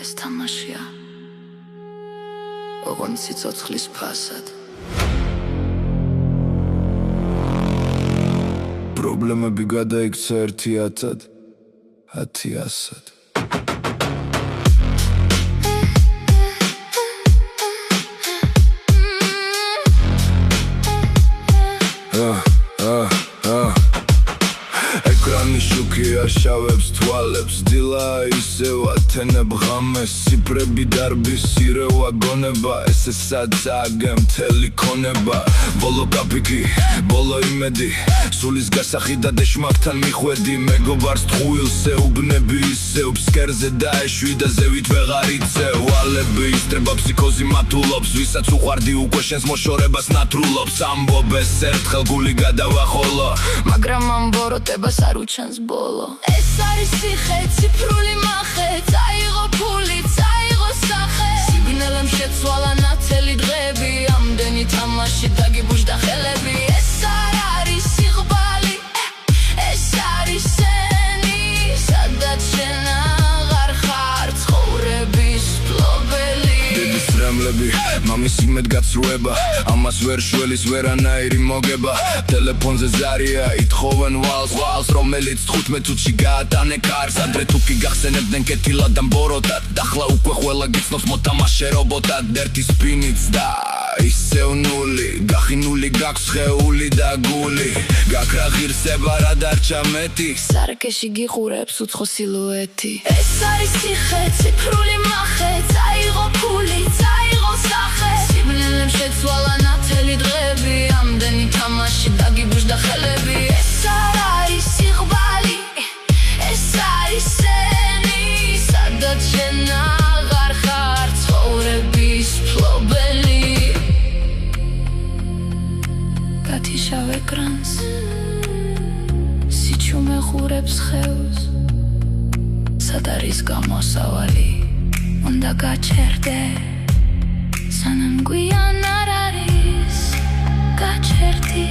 ეს თამაშია ოღონდ სიცოცხლის ფასად პრობლემები გადაიქცა 1,000-ად 10,000-ად ეკრანი შუქი აშავებს თვალებს დილა ისევ ათენებ ღამეს ციფრები დარბის სირევა გონება ესე საწაგე მთელი ქონება ბოლო კაპიკი ბოლო იმედი სულის გასახი და დეშმართან მიხვედი მეგობარს ტყუილს ეუბნები ისევ ფსკერზე დაეშვი და ზევით ვეღარ იცევ ვალები ისტრება ფსიქოზი მათულობს ვისაც უყვარდი უკვე შენს მოშორებას ნათრულობს ამბობ ეს ერთხელ გული გადავახოლო მაგრამ ამ ბოროტებას არ უჩანს ბოლო ეს არის ციხე ციფრული მახე წაიღო ფული წაიღო სახე სიგნალემ შეცვალა ნათელი დღეები ამდენი თამაში დაგიბუჟდა ხელები ეს არ არის სიღბალი ეს არის სენი სადაც შენ აღარ ხარ ცხოვრების ფლობელი დედის რამლები მამის იმედ გაცრუება ამას ვერ შველის ვერანაირი მოგება ტელეფონზე ზარია ითხოვენ ვალს რომელიც 15 წუთში გაატანე კარს ადრე თუ კი გახსენებდნენ კეთილად და მბოროტად დახლა უკვე ყველა გიცნობს მოთამაშე რობოტად ერთი სპინიც და ისევ ნული გახინული გაქვს ხეული და გული გაქრა ღირსება რა დარჩა მეტი სარკეში გიყურებს უცხო სილუეტი ეს არის ციხე ციფრული მახე წაიღო ფული წაიღო სახე სიგნალემ შეცვალა ნათელი დღეები ამდენი თამაში დაგიბუჟდა ხელები ეს არ არის სიღბალი ეს არის სენი სადაც შენ აღარ ხარ ცხოვრების ფლობელი გათიშავ ეკრანს სიჩუმე ხურებს ხევს სად არის გამოსავალი უნდა გაჩერდე სანამ გვიან არ არის გაჩერდი